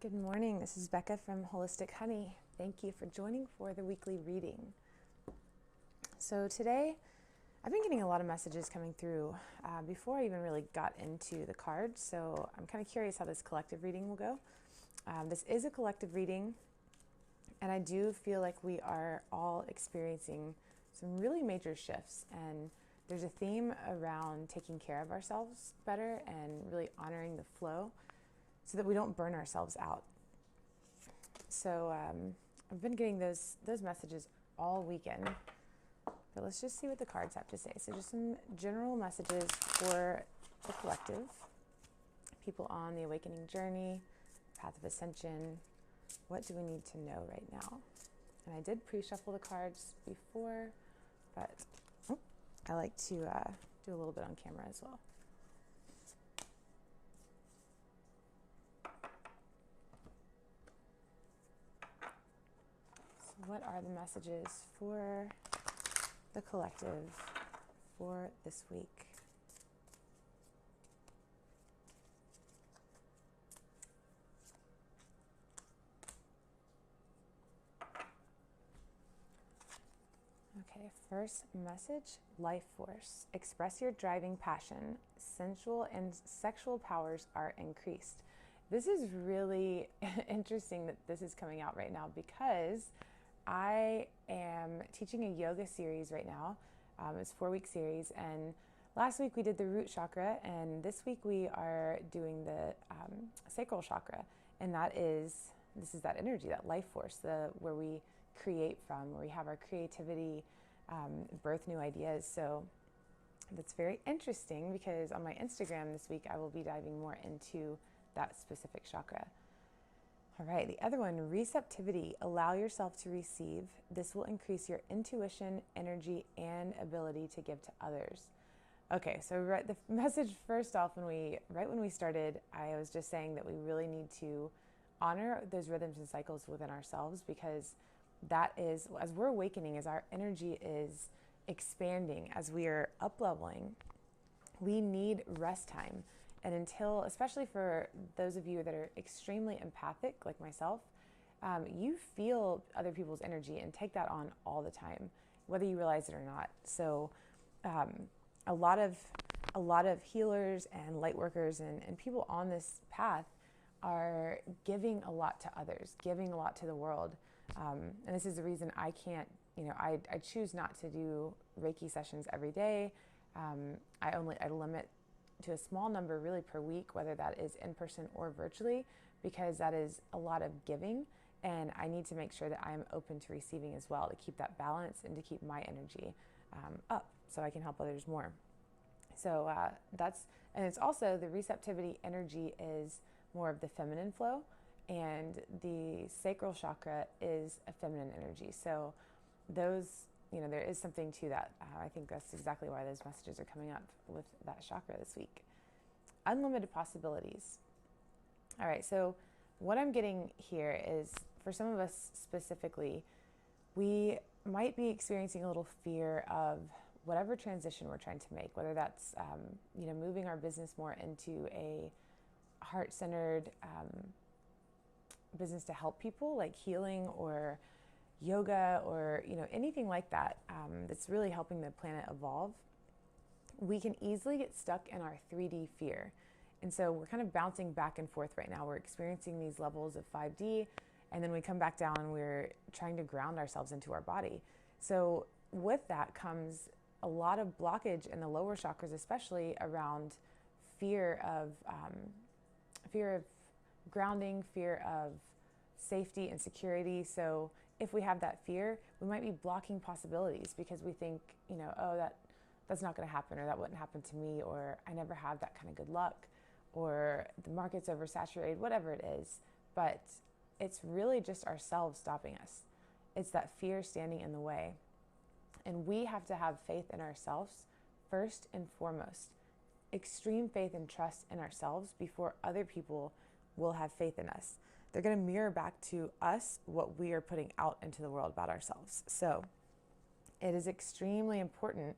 Good morning. This is Becca from Holistic Honey. Thank you for joining for the weekly reading. So today, I've been getting a lot of messages coming through before I even really got into the cards. So I'm kind of curious how this collective reading will go. This is a collective reading, and I do feel like we are all experiencing some really major shifts. And there's a theme around taking care of ourselves better and really honoring the flow, so that we don't burn ourselves out. So I've been getting those messages all weekend, but let's just see what the cards have to say. So just some general messages for the collective, people on the awakening journey, path of ascension. What do we need to know right now? And I did pre-shuffle the cards before, but I like to do a little bit on camera as well. What are the messages for the collective for this week? Okay, first message, life force. Express your driving passion. Sensual and sexual powers are increased. This is really interesting that this is coming out right now because I am teaching a yoga series right now. It's a 4-week series, and last week we did the root chakra, and this week we are doing the sacral chakra, and this is that energy, that life force, where we create from, where we have our creativity, birth new ideas. So that's very interesting because on my Instagram this week I will be diving more into that specific chakra. All right, the other one, receptivity. Allow yourself to receive. This will increase your intuition, energy, and ability to give to others. Okay, so the message first off, right when we started, I was just saying that we really need to honor those rhythms and cycles within ourselves, because that is, as we're awakening, as our energy is expanding, as we are up-leveling, we need rest time. And until, especially for those of you that are extremely empathic, like myself, you feel other people's energy and take that on all the time, whether you realize it or not. So a lot of healers and light workers and people on this path are giving a lot to others, giving a lot to the world. And this is the reason I can't, I choose not to do Reiki sessions every day. I limit to a small number really per week, whether that is in person or virtually, because that is a lot of giving, and I need to make sure that I am open to receiving as well, to keep that balance and to keep my energy up so I can help others more. So and it's also, the receptivity energy is more of the feminine flow, and the sacral chakra is a feminine energy. So those, there is something to that. I think that's exactly why those messages are coming up with that chakra this week. Unlimited possibilities. All right, so what I'm getting here is, for some of us specifically, we might be experiencing a little fear of whatever transition we're trying to make, whether that's, moving our business more into a heart-centered business to help people, like healing or yoga or anything like that, that's really helping the planet evolve. We can easily get stuck in our 3D fear, and so we're kind of bouncing back and forth right now. We're experiencing these levels of 5D, and then we come back down and we're trying to ground ourselves into our body. So with that comes a lot of blockage in the lower chakras, especially around fear of grounding, fear of safety and security. So if we have that fear, we might be blocking possibilities because we think, that's not going to happen, or that wouldn't happen to me, or I never have that kind of good luck, or the market's oversaturated, whatever it is. But it's really just ourselves stopping us. It's that fear standing in the way. And we have to have faith in ourselves first and foremost. Extreme faith and trust in ourselves before other people will have faith in us. They're going to mirror back to us what we are putting out into the world about ourselves. So it is extremely important.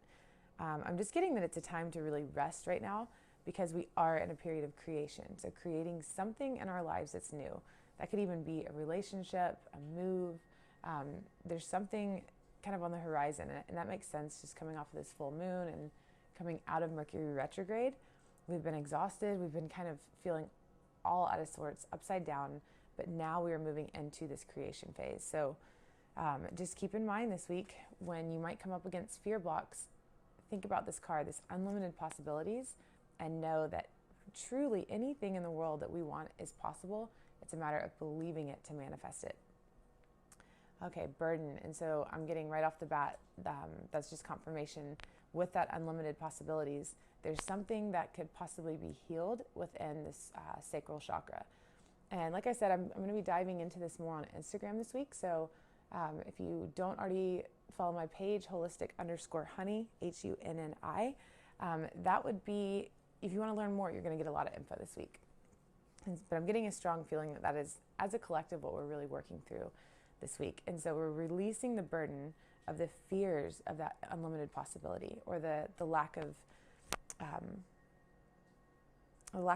I'm just getting that it's a time to really rest right now, because we are in a period of creation. So creating something in our lives that's new. That could even be a relationship, a move. There's something kind of on the horizon, and that makes sense just coming off of this full moon and coming out of Mercury retrograde. We've been exhausted. We've been kind of feeling all out of sorts, upside down, but now we are moving into this creation phase. So just keep in mind this week when you might come up against fear blocks, think about this card, this unlimited possibilities, and know that truly anything in the world that we want is possible. It's a matter of believing it to manifest it. Okay, burden. And so I'm getting right off the bat, that's just confirmation with that unlimited possibilities. There's something that could possibly be healed within this sacral chakra. And like I said, I'm going to be diving into this more on Instagram this week. So if you don't already follow my page, holistic_honey, HUNNI, that would be, if you want to learn more, you're going to get a lot of info this week. But I'm getting a strong feeling that is, as a collective, what we're really working through this week. And so we're releasing the burden of the fears of that unlimited possibility, or the lack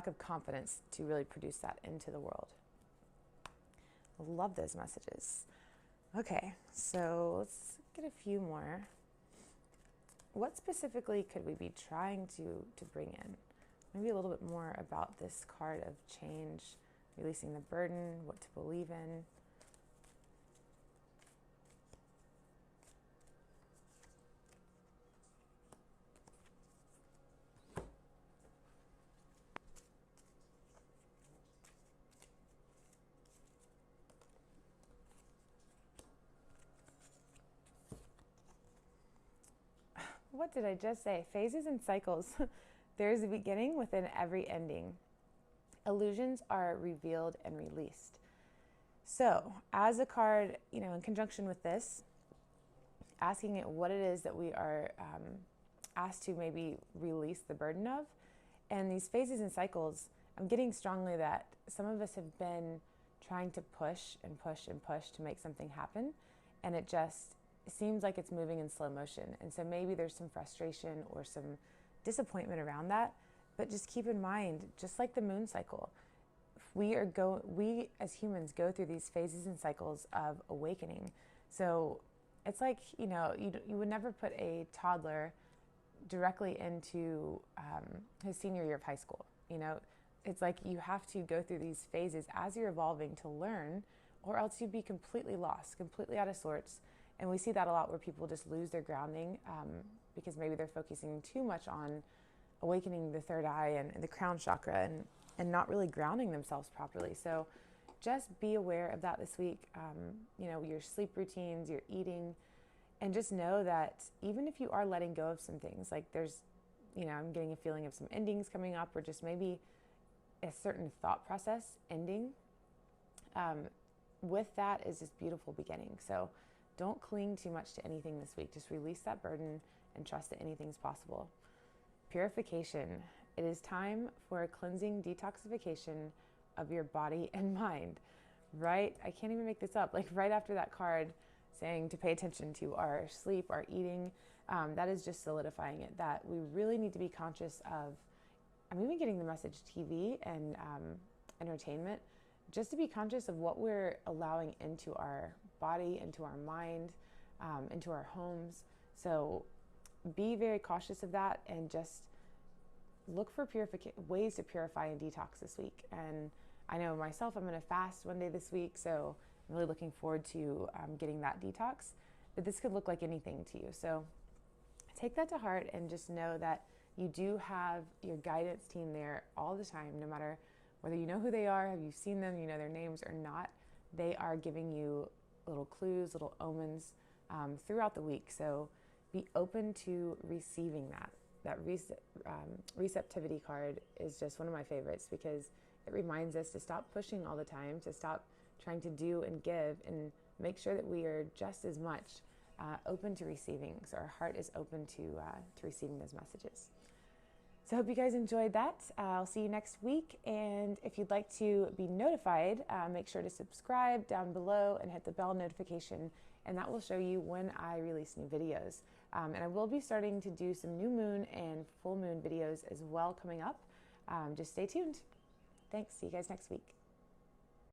of confidence to really produce that into the world. I love those messages. Okay, so let's get a few more. What specifically could we be trying to bring in? Maybe a little bit more about this card of change, releasing the burden, what to believe in. What did I just say? Phases and cycles. There is a beginning within every ending. Illusions are revealed and released. So, as a card, in conjunction with this, asking it what it is that we are asked to maybe release the burden of. And these phases and cycles, I'm getting strongly that some of us have been trying to push and push and push to make something happen, and it just seems like it's moving in slow motion. And so maybe there's some frustration or some disappointment around that. But just keep in mind, just like the moon cycle, we as humans go through these phases and cycles of awakening. So it's like, you would never put a toddler directly into his senior year of high school. It's like you have to go through these phases as you're evolving to learn, or else you'd be completely lost, completely out of sorts. And we see that a lot where people just lose their grounding because maybe they're focusing too much on awakening the third eye and the crown chakra and not really grounding themselves properly. So just be aware of that this week. Your sleep routines, your eating, and just know that even if you are letting go of some things, like there's, I'm getting a feeling of some endings coming up, or just maybe a certain thought process ending. With that is this beautiful beginning. So don't cling too much to anything this week. Just release that burden and trust that anything's possible. Purification. It is time for a cleansing detoxification of your body and mind. Right? I can't even make this up. Like right after that card saying to pay attention to our sleep, our eating, that is just solidifying it, that we really need to be conscious of. I'm even getting the message TV and entertainment, just to be conscious of what we're allowing into our body, into our mind, into our homes. So be very cautious of that, and just look for ways to purify and detox this week. And I know myself, I'm going to fast one day this week, so I'm really looking forward to getting that detox. But this could look like anything to you. So take that to heart and just know that you do have your guidance team there all the time, no matter whether you know who they are, have you seen them, you know their names or not. They are giving you little clues, little omens throughout the week. So be open to receiving that. That receptivity card is just one of my favorites, because it reminds us to stop pushing all the time, to stop trying to do and give, and make sure that we are just as much open to receiving. So our heart is open to receiving those messages. So I hope you guys enjoyed that. I'll see you next week. And if you'd like to be notified, make sure to subscribe down below and hit the bell notification, and that will show you when I release new videos. And I will be starting to do some new moon and full moon videos as well coming up. Just stay tuned. Thanks. See you guys next week.